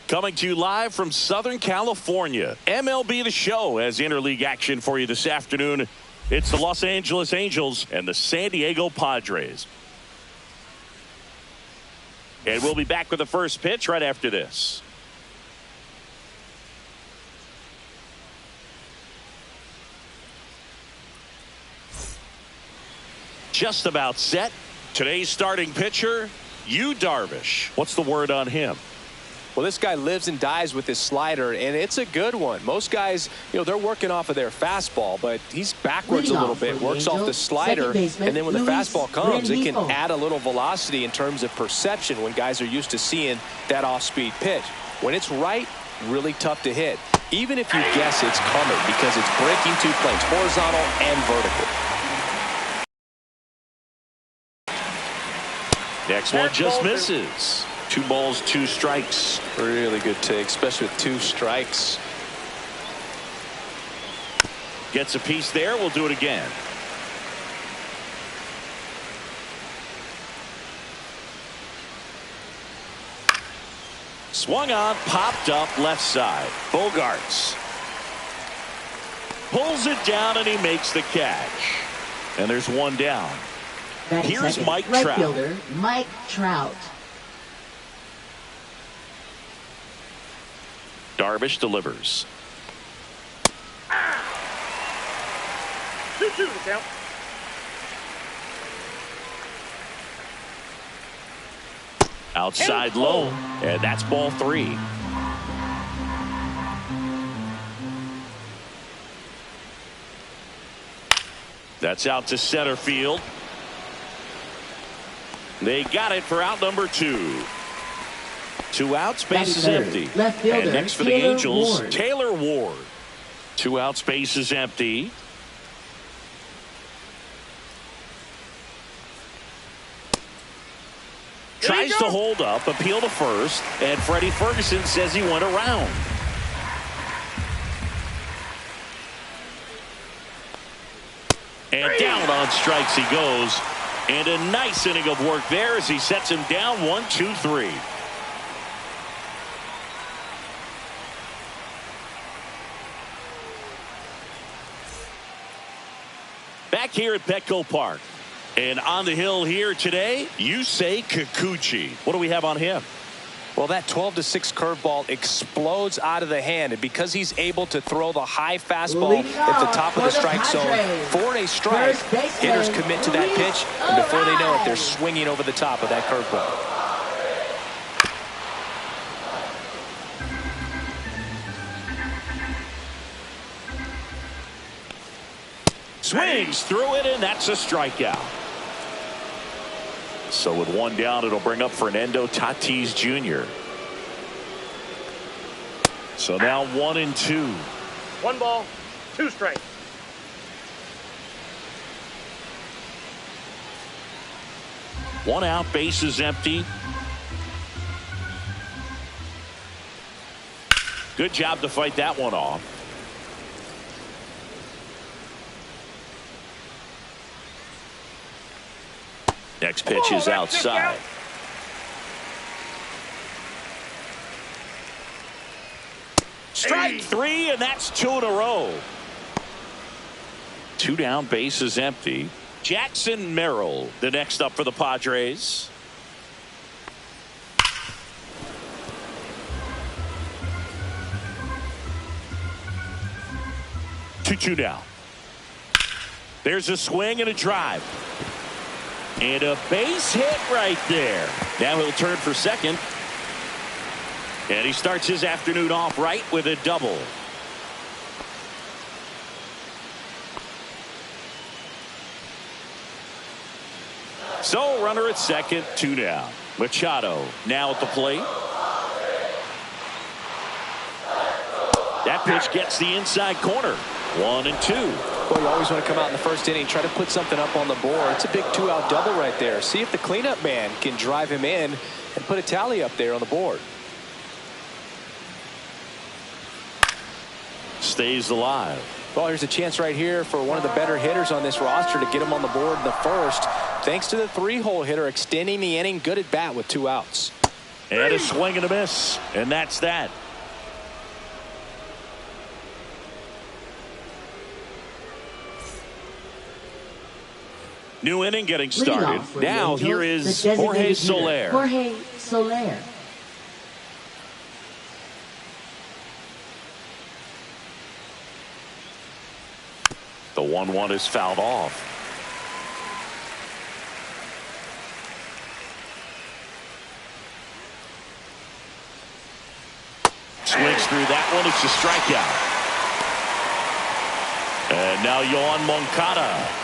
Coming to you live from Southern California, MLB The Show has interleague action for you this afternoon. It's the Los Angeles Angels and the San Diego Padres. And we'll be back with the first pitch right after this. Just about set. Today's starting pitcher, Yu Darvish. What's the word on him? Well, this guy lives and dies with his slider, and it's a good one. Most guys, they're working off of their fastball, but he's backwards a little bit, works off the slider, and then when the fastball comes, it can add a little velocity in terms of perception when guys are used to seeing that off-speed pitch. When it's right, really tough to hit, even if you guess it's coming because it's breaking two planes, horizontal and vertical. Next one just misses. 2 balls, 2 strikes. Really good take, especially with 2 strikes. Gets a piece there. We'll do it again. Swung on, popped up left side. Bogarts pulls it down and he makes the catch. And there's one down. Here's Mike Trout. Fielder, Mike Trout. Darvish delivers. 2-2 the count. Outside low, and that's ball 3. That's out to center field. They got it for out number 2. 2 outs, base is empty. Left fielder, and next for the Taylor Angels, Ward. Taylor Ward. 2 outs, base is empty. Tries to hold up, appeal to first, and Freddie Ferguson says he went around. And down on strikes he goes. And a nice inning of work there as he sets him down 1-2-3. Back here at Petco Park. And on the hill here today, Yusei Kikuchi. What do we have on him? Well, that 12-6 curveball explodes out of the hand, and because he's able to throw the high fastball at the top of the strike zone for a strike, hitters commit to that pitch, and before they know it, they're swinging over the top of that curveball. Swings through it, and that's a strikeout. So with 1 down, it'll bring up Fernando Tatis Jr. So now 1-2. 1 ball, 2 strikes. One out, base is empty. Good job to fight that one off. Next pitch is outside. Strike 3, and that's 2 in a row. 2 down, base is empty. Jackson Merrill, the next up for the Padres. Two down. There's a swing and a drive. And a base hit right there. Now he'll turn for second. And he starts his afternoon off right with a double. So runner at second, 2 down. Machado now at the plate. That pitch gets the inside corner. 1-2. Well, you always want to come out in the first inning, try to put something up on the board. It's a big 2-out double right there. See if the cleanup man can drive him in and put a tally up there on the board. Stays alive. Well, here's a chance right here for one of the better hitters on this roster to get him on the board in the first. Thanks to the 3-hole hitter extending the inning. Good at bat with 2 outs. And a swing and a miss. And that's that. New inning getting started. Now here is Jorge Soler. Jorge Soler. The 1-1 is fouled off. Swings through that one. It's a strikeout. And now Yohan Moncada.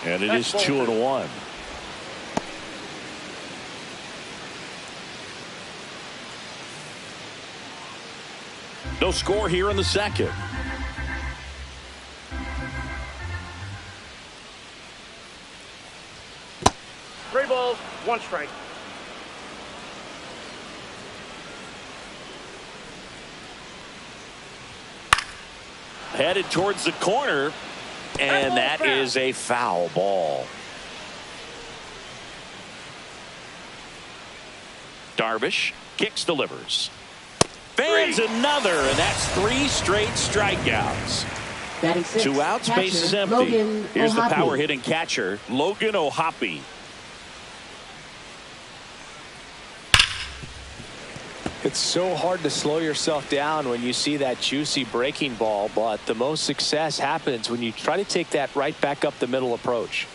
And it is 2-1. No score here in the second. Three balls, one strike. Headed towards the corner. And that is a foul ball. Darvish kicks, delivers. Fans another, and that's 3 straight strikeouts. 2 outs, base is empty. Here's the power hitting catcher, Logan O'Hoppe. It's so hard to slow yourself down when you see that juicy breaking ball, but the most success happens when you try to take that right back up the middle approach.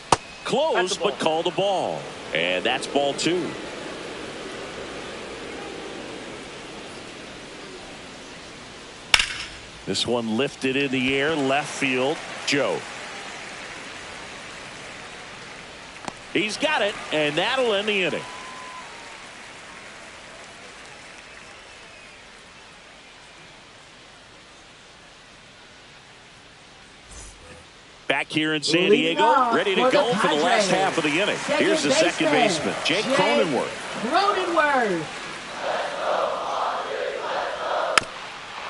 Close, but called a ball. And that's ball 2. This one lifted in the air, left field, Joe. He's got it, and that'll end the inning. Back here in San Diego, ready to go for the last half of the inning. Here's the second baseman, Jake Cronenworth.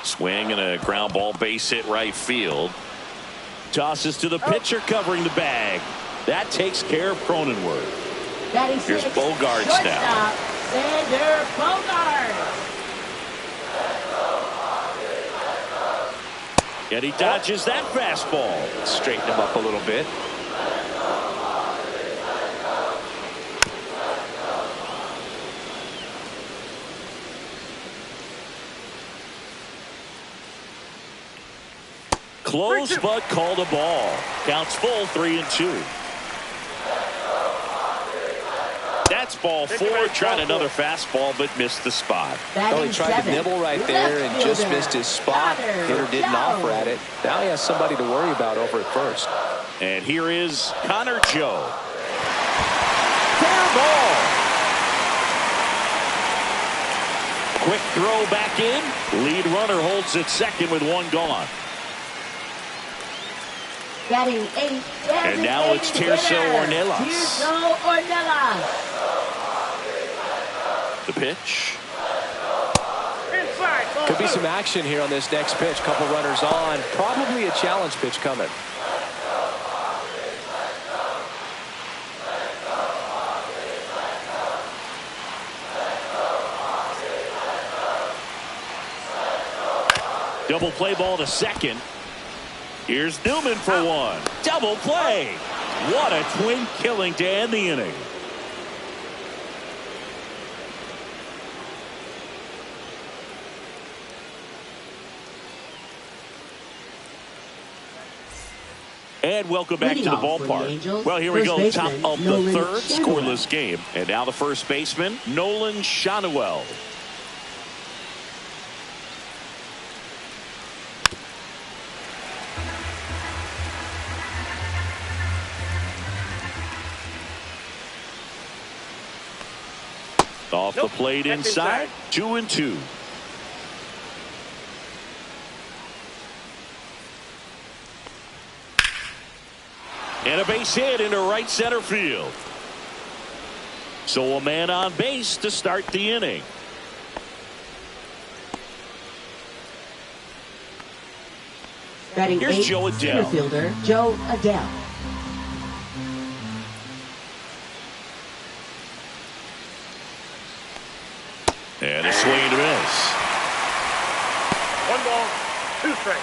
Swing and a ground ball, base hit right field. Tosses to the pitcher covering the bag. That takes care of Cronenworth. Here's Bogarts now. Xander Bogaerts. And he dodges that fastball. Straighten him up a little bit. Close, but called a ball. Counts full, 3-2. That's ball 4. Tried another fastball, but missed the spot. Oh, he tried to nibble right there and just missed his spot. Hitter didn't offer at it. Now he has somebody to worry about over at first. And here is Connor Joe. Fair ball. Quick throw back in. Lead runner holds at second with 1 gone. Batting 8. And now it's Tirso Ornelas. The pitch. Inside. Could be some action here on this next pitch. Couple runners on. Probably a challenge pitch coming. Double play ball to second. Here's Newman for 1. Double play. What a twin killing to end the inning. And welcome back to the ballpark. Well, here we go. Top of the third, scoreless game. And now the first baseman, Nolan Schanuel. Off the plate inside. 2-2. And a base hit into right center field. So a man on base to start the inning. Batting Here's 8, Joe Adele. center fielder Joe Adele. And a swing and a miss. 1 ball, 2 strikes.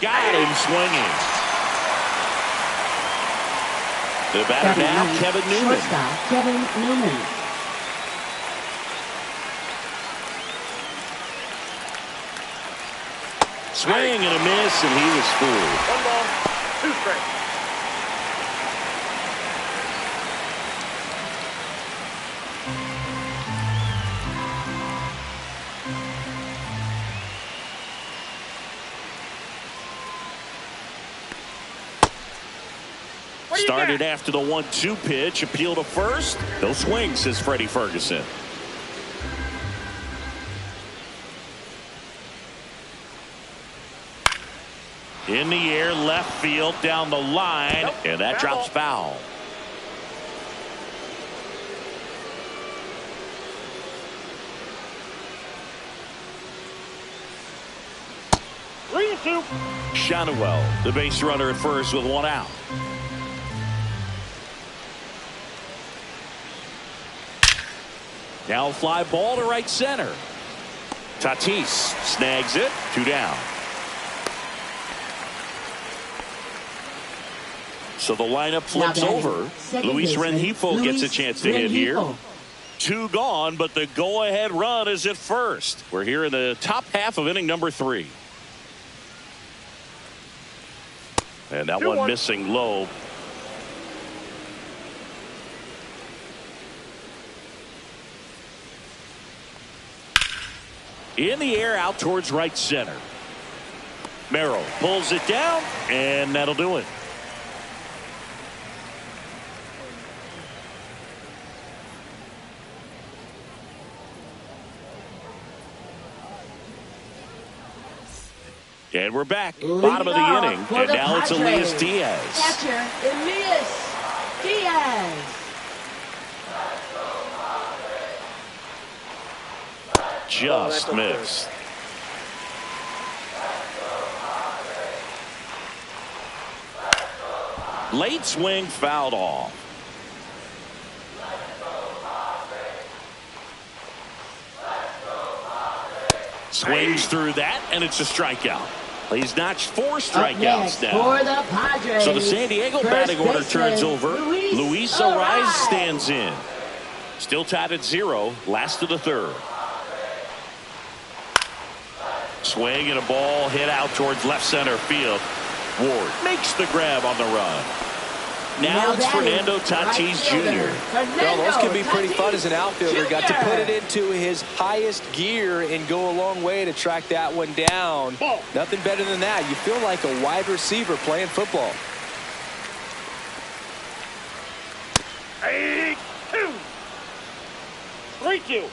Got him swinging. The batter now, Kevin Newman. Shortstop, Kevin Newman. Swing and a miss, and he was fooled. 1 ball, 2 strikes. Started after the 1-2 pitch. Appeal to first. They'll swing, says Freddie Ferguson. In the air, left field, down the line, and that drops foul. Three and 2. Shannawell, the base runner at first with 1 out. Now a fly ball to right center. Tatis snags it. 2 down. So the lineup flips over. Luis Rengifo gets a chance to hit here. 2 gone, but the go-ahead run is at first. We're here in the top half of inning number 3. And that one missing low. In the air, out towards right center. Merrill pulls it down, and that'll do it. And we're back. Bottom of the inning. And now it's Elias Diaz. Catcher, Elias Diaz. Just missed. Late swing fouled off. Swings through that, and it's a strikeout. He's notched 4 strikeouts now. For the Padres, so the San Diego batting order turns over. Luis Ariz stands in. Still tied at 0. Last of the 3rd. Swing and a ball hit out towards left center field. Ward makes the grab on the run. Now it's Fernando Tatis Jr. Well, those can be pretty fun as an outfielder. Got to put it into his highest gear and go a long way to track that one down. Nothing better than that. You feel like a wide receiver playing football. 8-2. 3-2.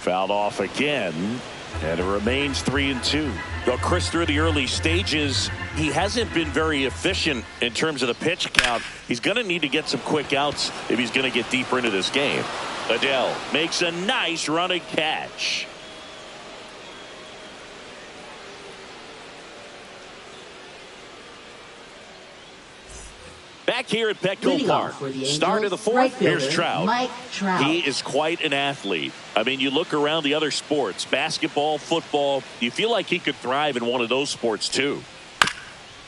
Fouled off again, and it remains 3-2. Well, Chris, through the early stages, he hasn't been very efficient in terms of the pitch count. He's going to need to get some quick outs if he's going to get deeper into this game. Adele makes a nice running catch. Back here at Petco Park, start of the 4th, here's Trout. He is quite an athlete. I mean, you look around the other sports, basketball, football, you feel like he could thrive in one of those sports too.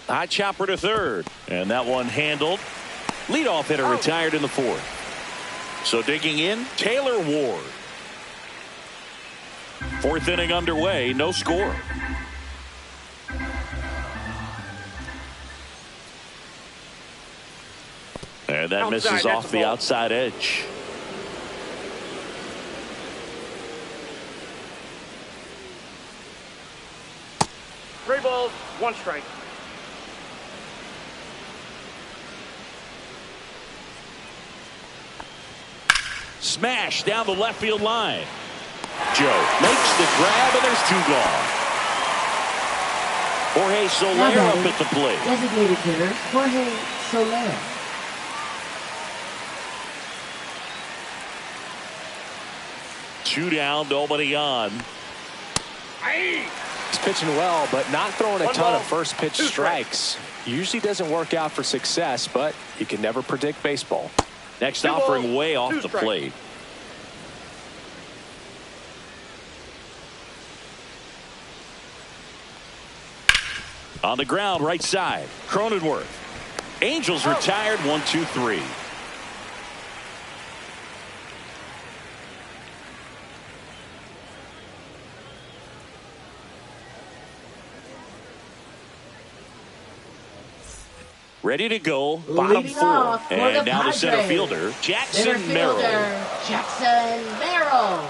High chopper to 3rd, and that one handled. Leadoff hitter retired in the 4th. So digging in, Taylor Ward. 4th inning underway, no score. And that misses off the outside edge. Three balls, 1 strike. Smash down the left field line. Joe makes the grab, and there's 2 gone. Jorge Soler up at the plate. Designated hitter, Jorge Soler. 2 down, nobody on. He's pitching well, but not throwing a ton of first pitch strikes. Usually doesn't work out for success, but you can never predict baseball. Next offering way off the plate. On the ground, right side. Cronenworth. Angels retired, 1-2-3. Ready to go, bottom 4. And now the center fielder, Jackson Merrill. Jackson Merrill.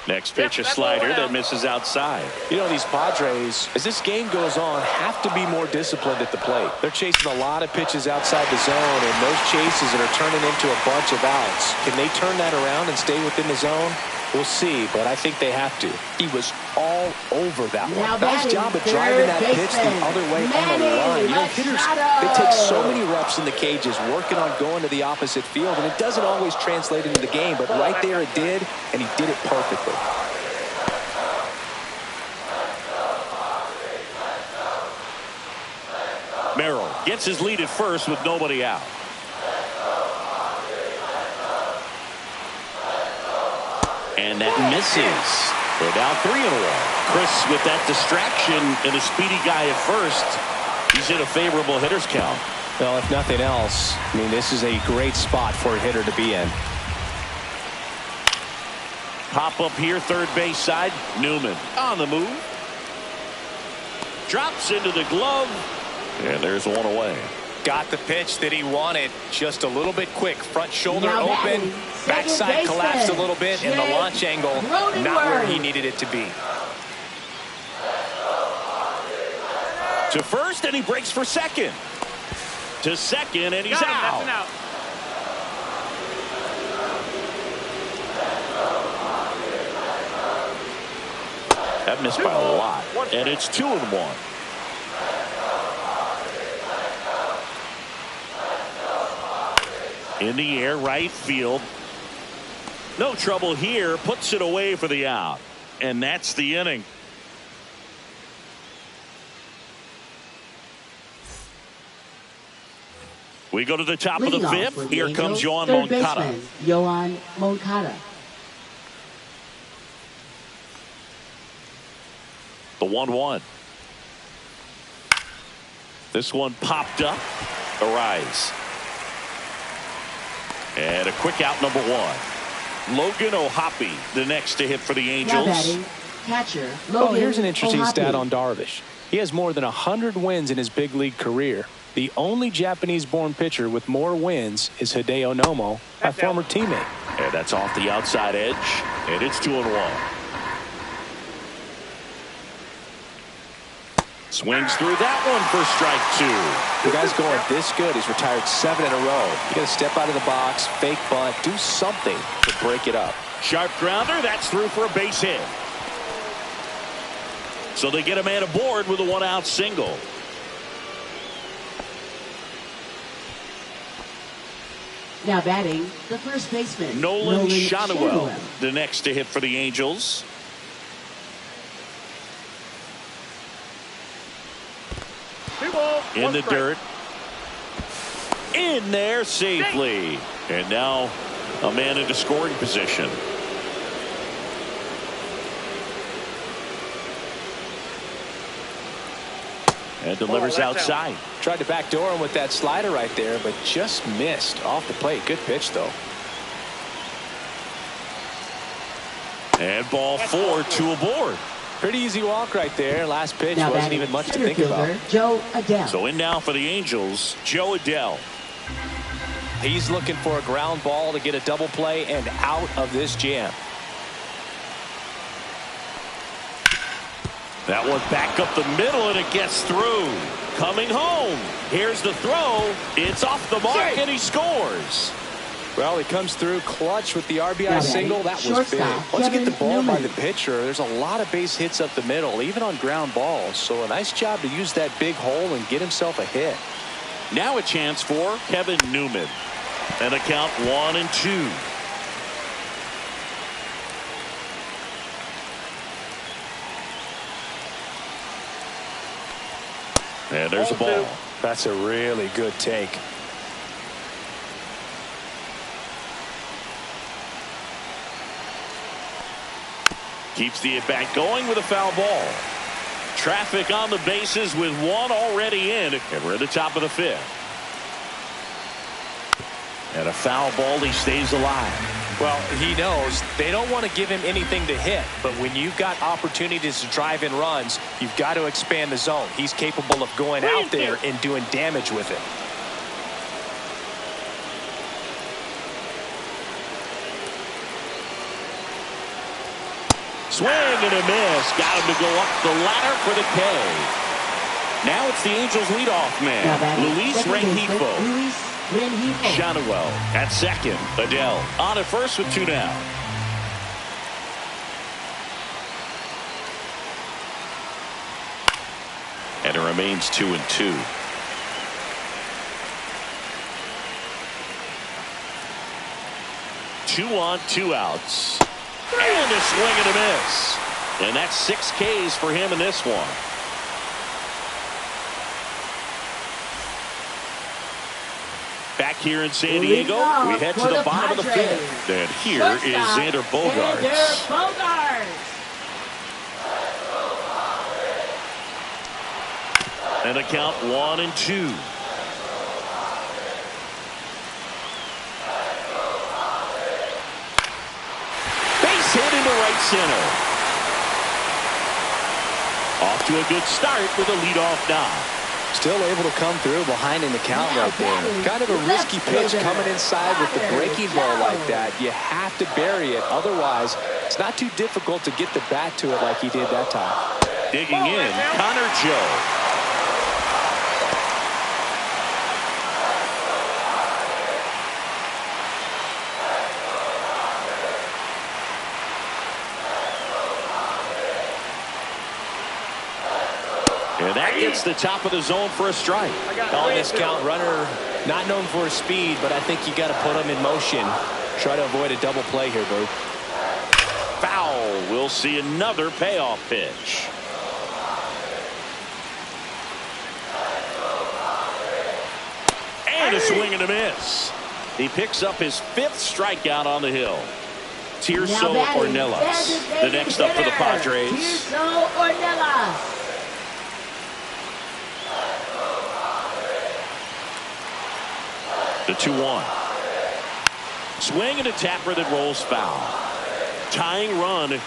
Next pitch, a slider that misses outside. You know, these Padres, as this game goes on, have to be more disciplined at the plate. They're chasing a lot of pitches outside the zone, and those chases are turning into a bunch of outs. Can they turn that around and stay within the zone? We'll see, but I think they have to. He was all over that one. Nice job of driving that pitch the other way on the line. You know, hitters, they take so many reps in the cages working on going to the opposite field, and it doesn't always translate into the game, but right there it did, and he did it perfectly. Merrill gets his lead at first with nobody out. And that misses. They're down 3-1. Chris with that distraction and a speedy guy at first. He's in a favorable hitter's count. Well, if nothing else, I mean, this is a great spot for a hitter to be in. Pop up here, third base side. Newman on the move. Drops into the glove. And there's one away. Got the pitch that he wanted. Just a little bit quick. Front shoulder open. Backside collapsed a little bit. And the launch angle not where he needed it to be. To first, and he breaks for second. To second, and he's out. That missed by a lot. And it's 2-1. In the air, right field. No trouble here. Puts it away for the out. And that's the inning. We go to the top of the fifth. Here comes Yoan Moncada. Yoan Moncada. The 1-1. This one popped up. A rise. And a quick out, number 1. Logan O'Hoppe, the next to hit for the Angels. Now batting, catcher, Logan here's an interesting O'Hoppe. stat on Darvish. He has more than 100 wins in his big league career. The only Japanese-born pitcher with more wins is Hideo Nomo, a former teammate. And that's off the outside edge, and it's 2-1. Swings through that one for strike 2. The guy's going this good. He's retired 7 in a row. You got to step out of the box, fake bunt, do something to break it up. Sharp grounder, that's through for a base hit. So they get a man aboard with a 1-out single. Now batting, the first baseman, Nolan Schanuel, the next to hit for the Angels. In the dirt. In there safely. And now a man into scoring position. And delivers outside. Tried to backdoor him with that slider right there, but just missed off the plate. Good pitch, though. And ball 4, 2 aboard. Pretty easy walk right there. Last pitch wasn't even much to think about. Joe Adell. So in now for the Angels, Joe Adell. He's looking for a ground ball to get a double play and out of this jam. That one back up the middle, and it gets through. Coming home. Here's the throw. It's off the mark, and he scores. Well, he comes through clutch with the RBI single. That was big. Once you get the ball by the pitcher, there's a lot of base hits up the middle, even on ground balls. So a nice job to use that big hole and get himself a hit. Now a chance for Kevin Newman. And a count 1-2. And there's a ball. That's a really good take. Keeps the at-bat going with a foul ball. Traffic on the bases with one already in. And we're at the top of the 5th. And a foul ball, he stays alive. Well, he knows they don't want to give him anything to hit, but when you've got opportunities to drive in runs, you've got to expand the zone. He's capable of going out there and doing damage with it. Swing and a miss. Got him to go up the ladder for the K. Now it's the Angels leadoff man, Luis Rengifo. Shanuel at second. Adele on at first with 2 down. And it remains 2-2. Two on, 2 outs. And a swing and a miss. And that's 6 Ks for him in this one. Back here in San Diego, we head to the bottom of the 5th. And here is Xander Bogaerts. And a count 1-2. Base hit into right center. Off to a good start with a leadoff knock. Still able to come through behind in the count right there. Kind of a risky pitch coming inside with the breaking ball like that. You have to bury it. Otherwise, it's not too difficult to get the bat to it like he did that time. Digging in, Connor Joe. And that gets the top of the zone for a strike. On this count, runner not known for his speed, but I think you got to put him in motion. Try to avoid a double play here, Boo. Foul. We'll see another payoff pitch. And a swing and a miss. He picks up his 5th strikeout on the hill. Tirso Ornelas, the next up for the Padres. Tirso Ornelas. The 2-1. Swing and a tapper that rolls foul. Tying run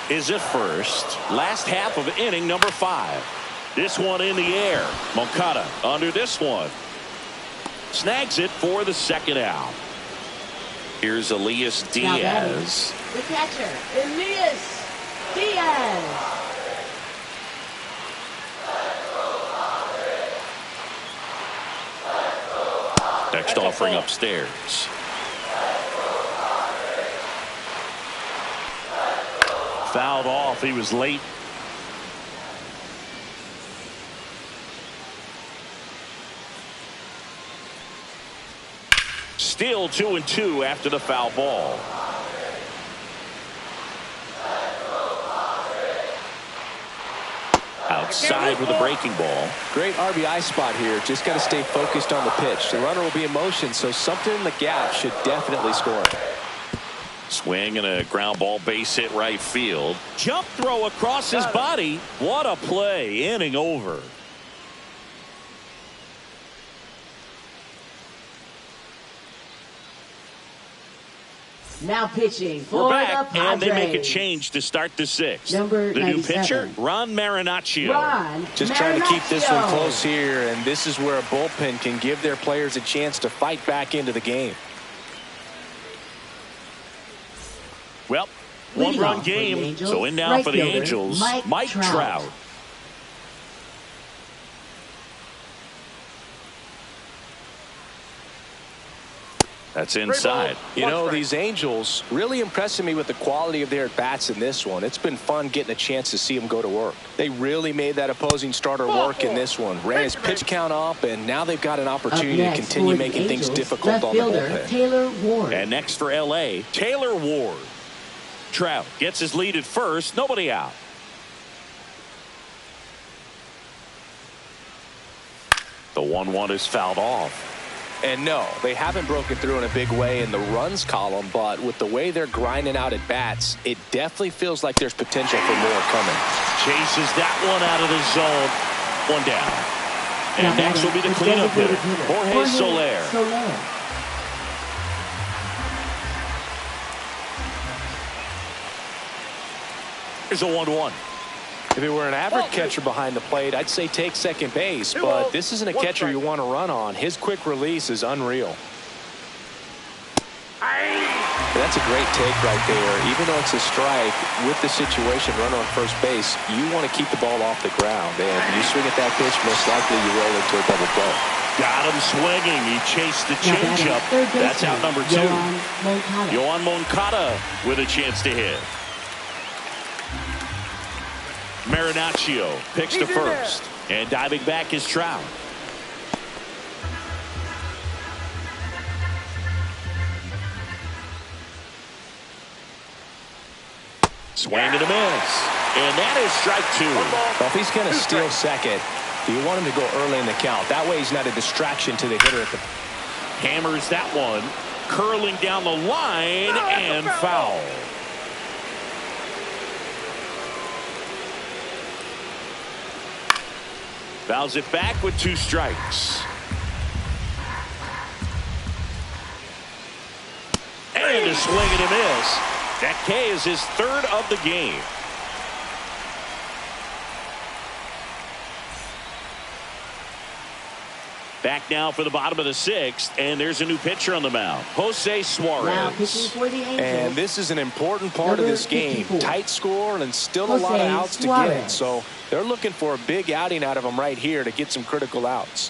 is at first. Last half of inning number 5. This one in the air. Moncada under this one. Snags it for the 2nd out. Here's Elias Diaz. The catcher, Elias Diaz. Next offering upstairs. Fouled off. He was late. Still 2-2 after the foul ball. Outside with a breaking ball. Great RBI spot here. Just got to stay focused on the pitch. The runner will be in motion, so something in the gap should definitely score. Swing and a ground ball, base hit right field. Jump throw across his body. What a play. Inning over. Now pitching for We're back, the Padres. and they make a change to start the 6th. Number the new pitcher, 97. Ron Marinaccio. Just trying to keep this one close here, and this is where a bullpen can give their players a chance to fight back into the game. Well, one-run game, so in now for the Angels, Mike Trout. That's inside. You know, these Angels really impressing me with the quality of their at-bats in this one. It's been fun getting a chance to see them go to work. They really made that opposing starter work in this one. Ran his pitch count up, and now they've got an opportunity to continue making things difficult on the bullpen. Taylor Ward. And next for L.A., Taylor Ward. Trout gets his lead at first. Nobody out. The 1-1 is fouled off. And no, they haven't broken through in a big way in the runs column, but with the way they're grinding out at bats, it definitely feels like there's potential for more coming. Chases that one out of the zone. One down. And next will be the cleanup hitter, Jorge Soler. Here's a 1-1. If it were an average catcher behind the plate, I'd say take second base, but this isn't a catcher you want to run on. His quick release is unreal. That's a great take right there. Even though it's a strike, with the situation, run on first base, you want to keep the ball off the ground. And you swing at that pitch, most likely you roll into a double play. Got him swinging. He chased the changeup. That's out number 2. Yoan Moncada with a chance to hit. Marinaccio picks to first, and diving back is Trout. Swing and a miss, and that is strike 2. Well, if he's going to steal second, you want him to go early in the count. That way he's not a distraction to the hitter at the... Hammers that one, curling down the line, and foul. Fouls it back with 2 strikes. And a swing and a miss. That K is his 3rd of the game. Back now for the bottom of the 6th, and there's a new pitcher on the mound, Jose Suarez. And this is an important part of this game. Tight score and still a lot of outs to get. So they're looking for a big outing out of him right here to get some critical outs.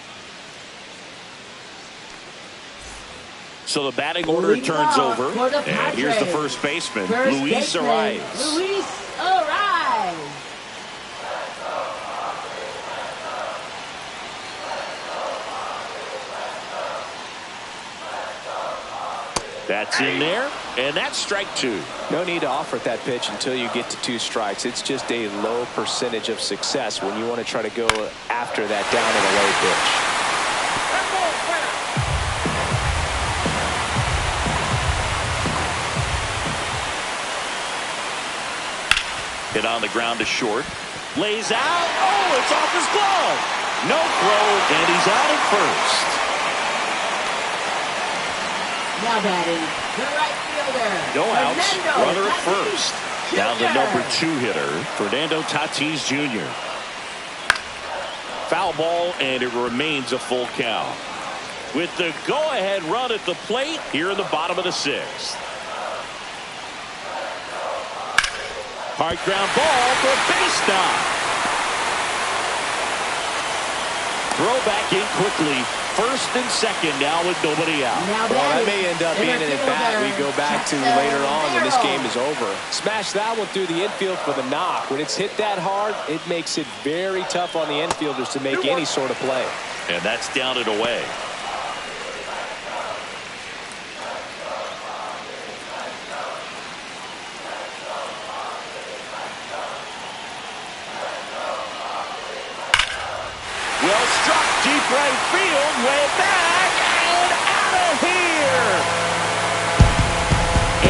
So the batting order turns over, and here's the first baseman, Luis Arias. Luis Arias. That's in there, and that's strike 2. No need to offer that pitch until you get to 2 strikes. It's just a low percentage of success when you want to try to go after that down and away pitch. Hit on the ground to short. Lays out. Oh, it's off his glove. No throw, and he's out at first. Now batting, the right fielder. No outs. Fernando Runner at Tatis first. Jr. Now the number 2 hitter, Fernando Tatis Jr. Foul ball, and it remains a full count. With the go-ahead run at the plate here in the bottom of the 6th. Hard ground ball for a base knock. Throw back in quickly. First and second now with nobody out. Well, that may end up being an at-bat we go back to later on when this game is over. Smash that one through the infield for the knock. When it's hit that hard, it makes it very tough on the infielders to make any sort of play. And that's down and away. Well struck, deep right field, way back, and out of here.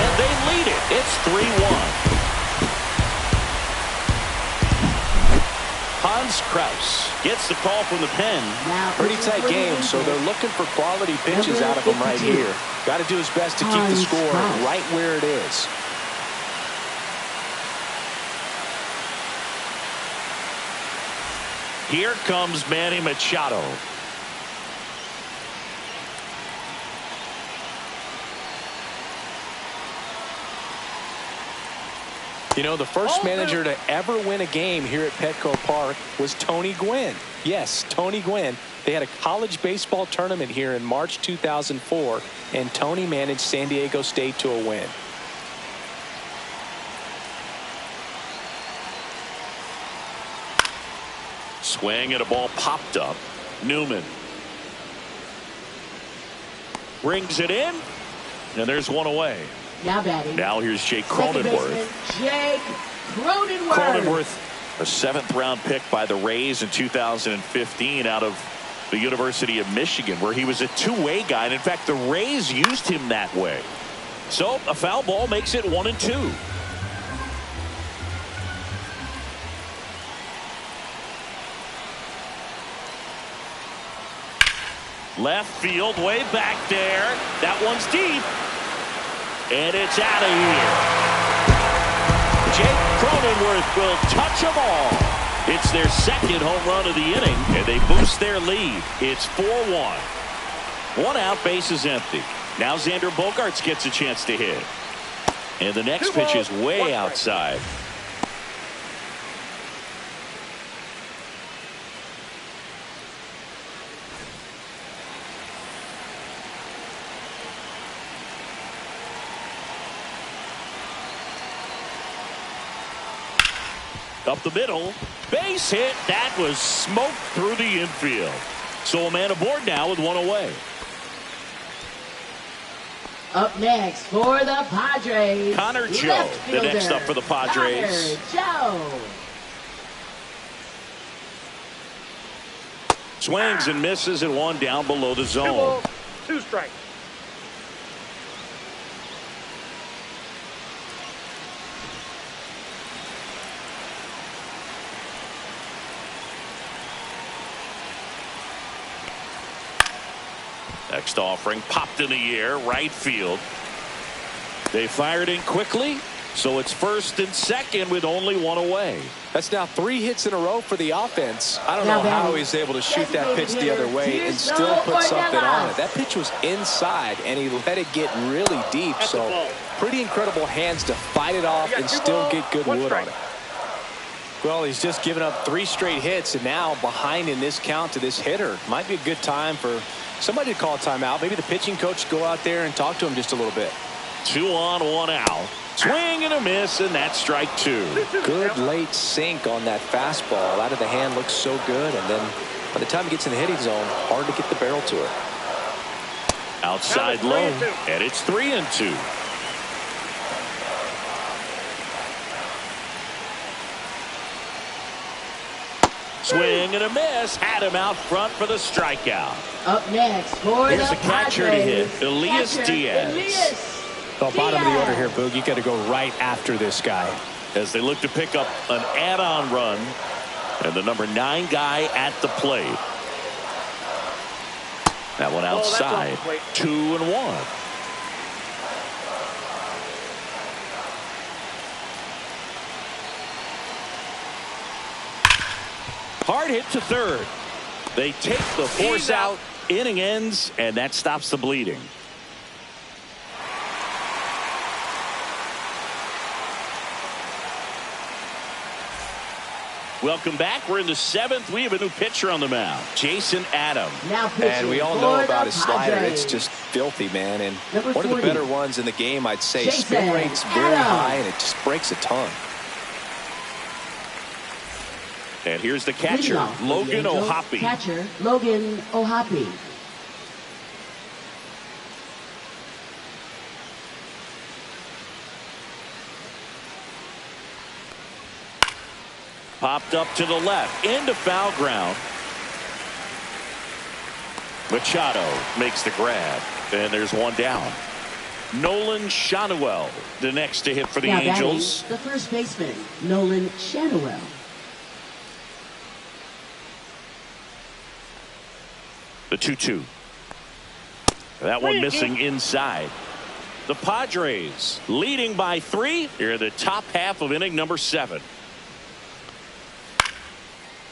And they lead it. It's 3-1. Hans Kraus gets the call from the pen. Pretty tight game, so they're looking for quality pitches out of him right here. Got to do his best to keep the score right where it is. Here comes Manny Machado. You know, the first manager to ever win a game here at Petco Park was Tony Gwynn. Yes, Tony Gwynn. They had a college baseball tournament here in March 2004, and Tony managed San Diego State to a win. Swing and a ball popped up. Newman brings it in, and there's one away. Now batting. Now here's Jake Second Cronenworth. baseman, Jake Cronenworth. Cronenworth, a 7th-round pick by the Rays in 2015 out of the University of Michigan, where he was a two-way guy. And in fact, the Rays used him that way. So a foul ball makes it 1-2. Left field, way back there. That one's deep. And it's out of here. Jake Cronenworth will touch them all. It's their second home run of the inning, and they boost their lead. It's 4-1. 1 out, bases empty. Now Xander Bogaerts gets a chance to hit. And the next pitch is way outside. Up the middle, base hit. That was smoked through the infield. So a man aboard now with 1 away. Up next for the Padres, Connor Joe, the next up for the Padres. Connor Joe. Swings and misses and 1 down below the 2 zone. balls, 2 strikes. Next offering popped in the air, right field. They fired in quickly, so it's 1st and 2nd with only 1 away. That's now 3 hits in a row for the offense. I don't know how he's able to shoot that pitch the other way and still put something on it. That pitch was inside, and he let it get really deep. So pretty incredible hands to fight it off and still get good wood on it. Well, he's just given up 3 straight hits, and now behind in this count to this hitter. Might be a good time for somebody to call a timeout. Maybe the pitching coach go out there and talk to him just a little bit. 2 on, 1 out. Swing and a miss, and that's strike 2. Good late sink on that fastball. Out of the hand looks so good, and then by the time he gets in the hitting zone, hard to get the barrel to it. Outside low, and it's 3-2. Swing and a miss. Had him out front for the strikeout. Up next for Here's the a catcher to Padres, hit, Elias Diaz. Well, bottom of the order here, Boog. You got to go right after this guy. As they look to pick up an add-on run, and the number 9 guy at the plate. That one outside. 2-1. Hard hit to third. They take the force out. Inning ends, and that stops the bleeding. Welcome back. We're in the 7th. We have a new pitcher on the mound, Jason Adam. And we all know about his slider. It's just filthy, man. And one of the better ones in the game, I'd say. Spin rate's very high, and it just breaks a ton. And here's the catcher, Logan O'Hoppe. Catcher, Logan O'Hoppe. Popped up to the left, into foul ground. Machado makes the grab, and there's 1 down. Nolan Schanuel, the next to hit for the Angels. The first baseman, Nolan Schanuel. The 2-2. That one missing inside. The Padres leading by 3 here in the top half of inning number 7.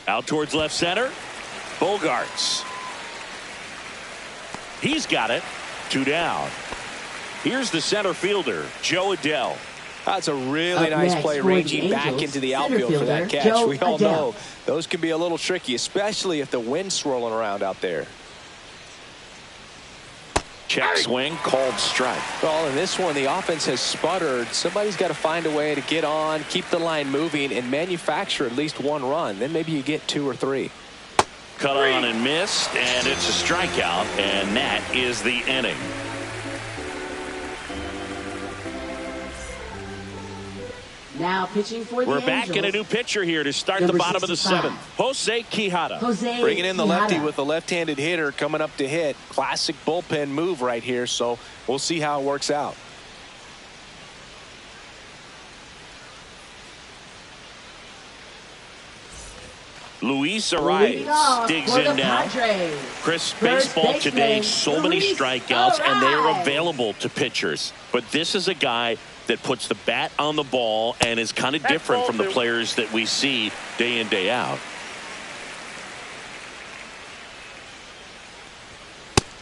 Out towards left center. Bogaerts. He's got it. 2 down. Here's the center fielder, Joe Adell. That's a really Up nice next play, for the ranging back Angels, into the center outfield for that fielder, catch. Joe We all Adele. know those can be a little tricky, especially if the wind's swirling around out there. Check swing, called strike. Well, in this one, the offense has sputtered. Somebody's got to find a way to get on, keep the line moving, and manufacture at least one run. Then maybe you get 2 or 3. Cut on and missed, and it's a strikeout, and that is the inning. Now pitching for the We're Angels. back in a new pitcher here to start Number the bottom of the 65. 7th. Jose Quijada. Jose Bringing in the lefty Quijada. with the left-handed hitter coming up to hit. Classic bullpen move right here, so we'll see how it works out. Luis Leading off Arias digs for in the now. Padres. Chris, First baseball today, baseman, so many Luis strikeouts, and they are Arias. available to pitchers. But this is a guy that puts the bat on the ball and is kind of different from the players that we see day in, day out.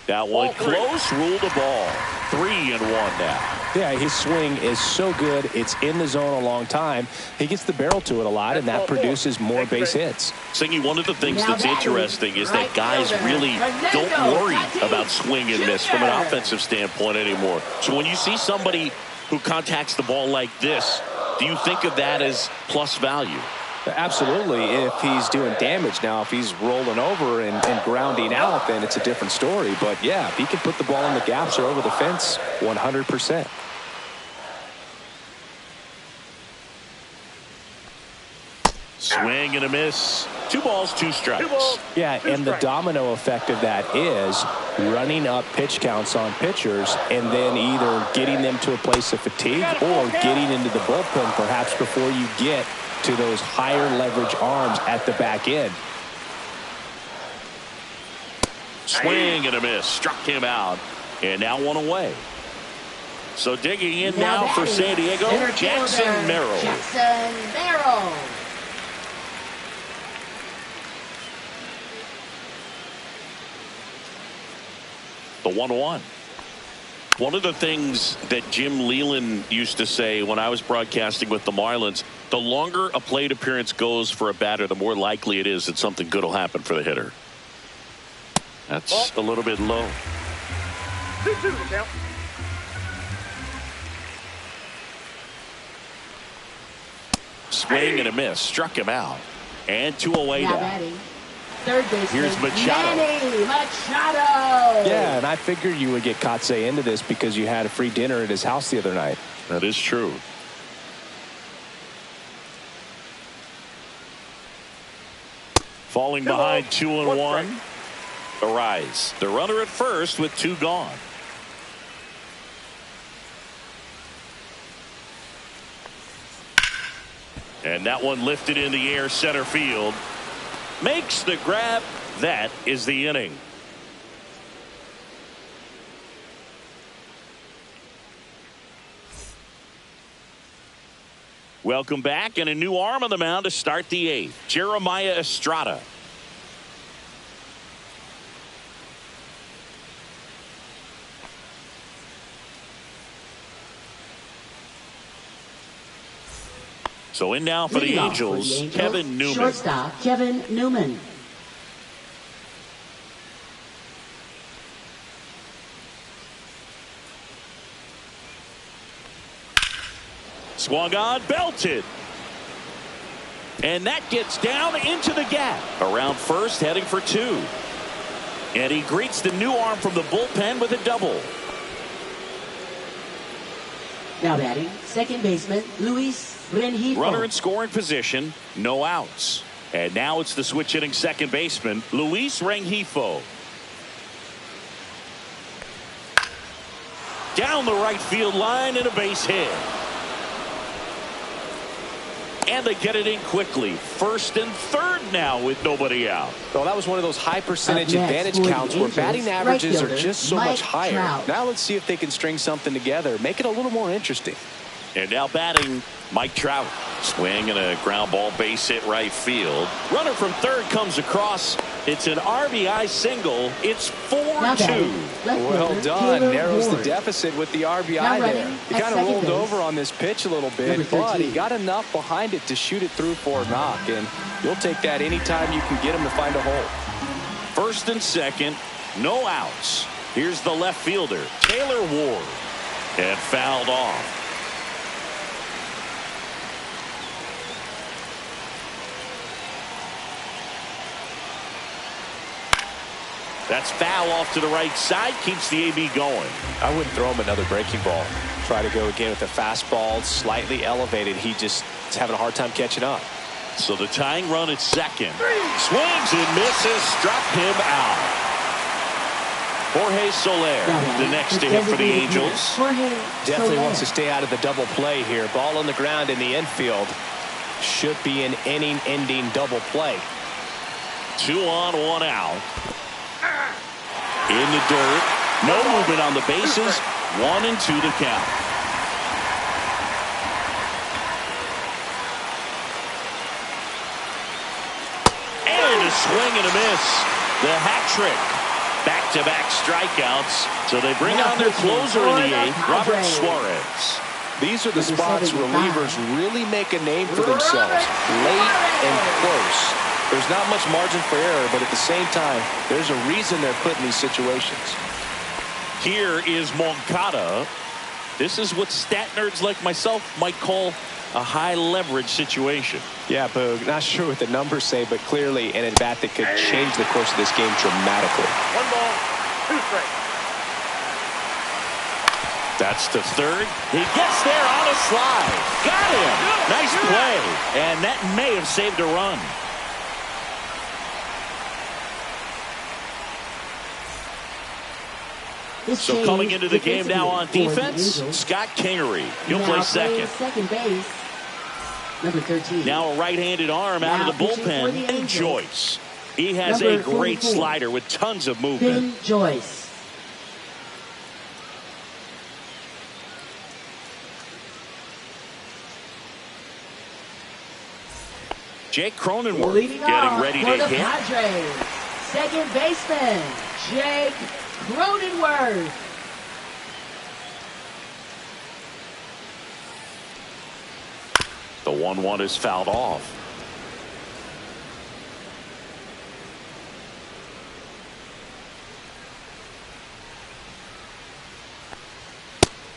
That one close, ruled the ball. 3-1 now. Yeah, his swing is so good. It's in the zone a long time. He gets the barrel to it a lot, and that produces more base hits. Singy, one of the things Now that's batting, interesting is right that guys fielder, really don't Fernando worry Tatis about swing and miss from an Jr. offensive standpoint anymore. So when you see somebody who contacts the ball like this, do you think of that as plus value? Absolutely, if he's doing damage. Now, if he's rolling over and grounding out, then it's a different story. But, yeah, if he can put the ball in the gaps or over the fence, 100%. Swing and a miss. 2 balls, 2 strikes. Yeah, and the domino effect of that is running up pitch counts on pitchers and then either getting them to a place of fatigue or getting into the bullpen perhaps before you get to those higher leverage arms at the back end. Swing and a miss. Struck him out. And now 1 away. So digging in now for batting, San Diego, center Jackson fielder, Merrill. Jackson Merrill. The 1-1. One of the things that Jim Leland used to say when I was broadcasting with the Marlins, the longer a plate appearance goes for a batter, the more likely it is that something good will happen for the hitter. That's a little bit low. 2-2 the count. Swing and a miss. Struck him out. And 2 away Now now. batting, third baseman, Here's Machado. Manny Machado. Yeah, and I figured you would get Kotsay into this because you had a free dinner at his house the other night. That is true. Falling behind 2-1. Arise. The runner at first with 2 gone. And that one lifted in the air center field. Makes the grab. That is the inning. Welcome back, and a new arm on the mound to start the 8th. Jeremiah Estrada. So in now for the Leading off for Angels, the Angels, Kevin Newman. Shortstop, Kevin Newman. Swung on, belted. And that gets down into the gap. Around first, heading for 2. And he greets the new arm from the bullpen with a double. Now batting, second baseman, Luis Rengifo. Runner in scoring position, no outs. And now it's the switch hitting second baseman, Luis Rengifo. Down the right field line and a base hit. And they get it in quickly. First and third now with nobody out. Well, that was one of those high percentage Up next advantage for the counts where Angels, batting right averages are fielder, just so Mike much higher. Trout. Now let's see if they can string something together, make it a little more interesting. And now batting, Mike Trout. Swing and a ground ball base hit right field. Runner from third comes across, It's an RBI single. It's 4-2. Well done. Narrows the deficit with the RBI there. He kind of rolled over on this pitch a little bit, but he got enough behind it to shoot it through for a knock. And you'll take that anytime you can get him to find a hole. First and second, no outs. Here's the left fielder, Taylor Ward, and fouled off. That's foul off to the right side, keeps the AB going. I wouldn't throw him another breaking ball. Try to go again with the fastball, slightly elevated. He just is having a hard time catching up. So the tying run at second. Swings and misses, struck him out. Jorge Soler, the next to hit for the Angels. Definitely wants to stay out of the double play here. Ball on the ground in the infield. Should be an inning-ending double play. 2 on, 1 out. In the dirt. No movement on the bases. 1-2 to count. And a swing and a miss. The hat trick. Back-to-back strikeouts. So they bring on their closer in the 8th, Robert Suarez. These are the spots relievers really make a name for themselves. Late and close. There's not much margin for error, but at the same time, there's a reason they're put in these situations. Here is Moncada. This is what stat nerds like myself might call a high leverage situation. Yeah, Boog, not sure what the numbers say, but clearly an at-bat that could change the course of this game dramatically. 1 ball, 2 strikes. That's to third. He gets there on a slide. Got him. Nice play. And that may have saved a run. So coming into the game now on defense, Scott Kingery. He'll play second. Second base, number 13. Now a right-handed arm out of the bullpen, Ben Joyce. He has a great slider with tons of movement. Ben Joyce. Jake Cronenworth getting ready to hit. Padres. Second baseman, Jake Cronenworth. The 1-1 is fouled off.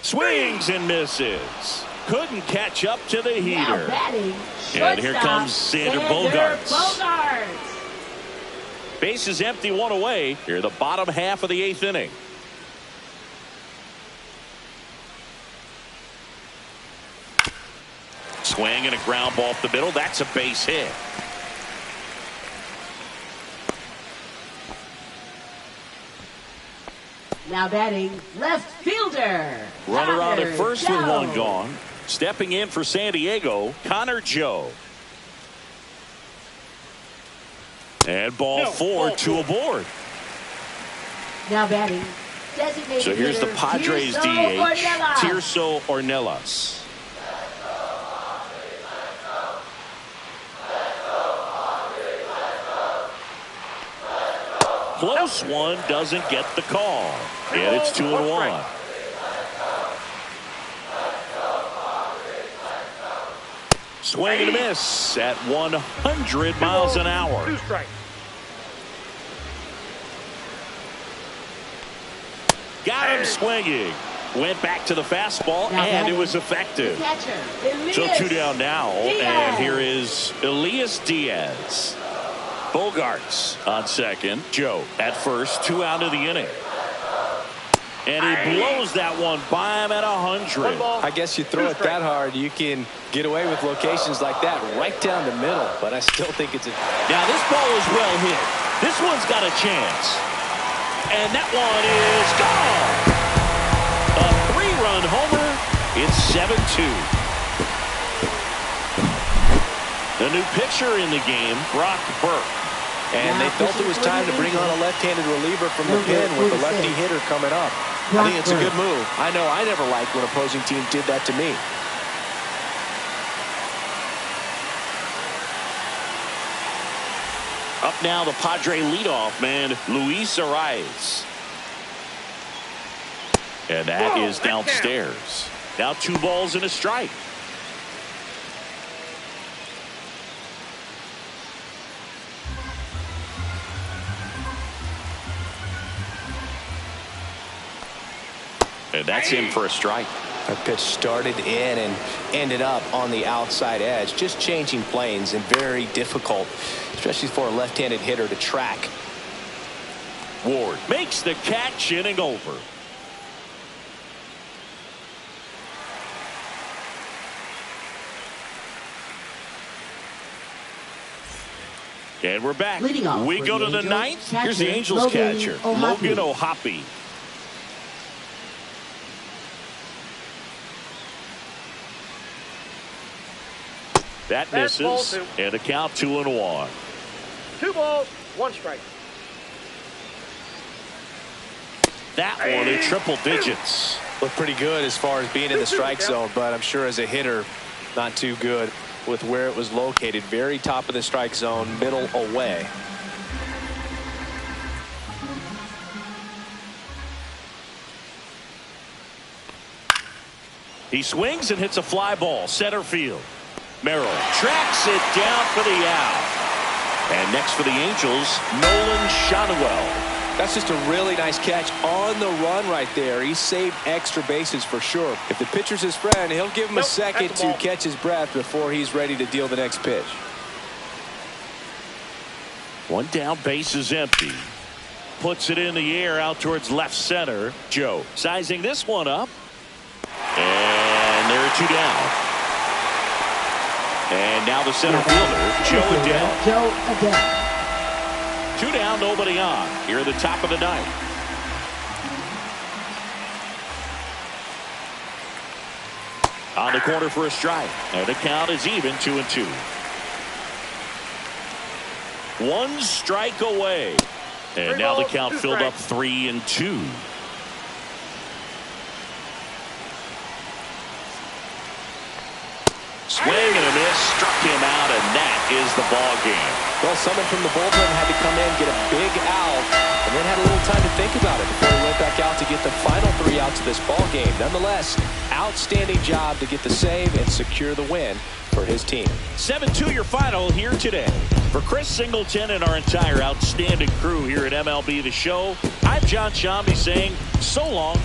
Swings and misses. Couldn't catch up to the heater. And here comes Sander Bogaerts. Base is empty, 1 away. Here the bottom half of the 8th inning. Swing and a ground ball up the middle. That's a base hit. Now batting, left fielder. Runner on at first with 1 gone. Stepping in for San Diego, Connor Joe. And ball 4, 2 aboard. Now batting, designated so here's the Padres DH, Tirso Tirso Ornelas. Close one, doesn't get the call. And it's 2-1. Swing and a miss at 100 miles an hour. 2 strikes. Got him swinging. Went back to the fastball, and it was effective. So 2 down now, and here is Elias Diaz. Bogaerts on second. Joe at first, 2 out of the inning. And he blows that one by him at 100. I guess you throw it that hard, you can get away with locations like that right down the middle. But I still think it's a... Now this ball is well hit. This one's got a chance. And that one is gone. A 3-run homer. It's 7-2. The new pitcher in the game, Brock Burke. And they felt it was time to bring on a left-handed reliever from the pen with the lefty hitter coming up. I think it's a good move. I know I never liked when opposing teams did that to me. Up now, the Padre leadoff man, Luis Arias. And that is downstairs. Now 2 balls and a strike. And that's in for a strike. That pitch started in and ended up on the outside edge. Just changing planes and very difficult, especially for a left-handed hitter to track. Ward makes the catch, inning over. And we're back. We go to the 9th. Here's the Angels catcher, Logan O'Hoppe. That misses, and a count 2-1. 2 balls, 1 strike. That one in triple digits. Looked pretty good as far as being in the strike zone, but I'm sure as a hitter, not too good with where it was located. Very top of the strike zone, middle away. He swings and hits a fly ball, center field. Merrill tracks it down for the out. And next for the Angels, Nolan Schanuel. That's just a really nice catch on the run right there. He saved extra bases for sure. If the pitcher's his friend, he'll give him a second to catch his breath before he's ready to deal the next pitch. 1 down, base is empty. Puts it in the air out towards left center. Joe sizing this one up. And there are 2 down. And now the center fielder, Joe Adell. 2 down, nobody on. Here at the top of the 9th. On the corner for a strike. And the count is even, 2-2. 1 strike away. And now the count filled up 3-2. Swing and a miss, struck him out, and that is the ball game. Well, someone from the bullpen had to come in, get a big out, and then had a little time to think about it before he went back out to get the final 3 outs of this ball game. Nonetheless, outstanding job to get the save and secure the win for his team. 7-2 your final here today. For Chris Singleton and our entire outstanding crew here at MLB The Show, I'm John Shambi saying so long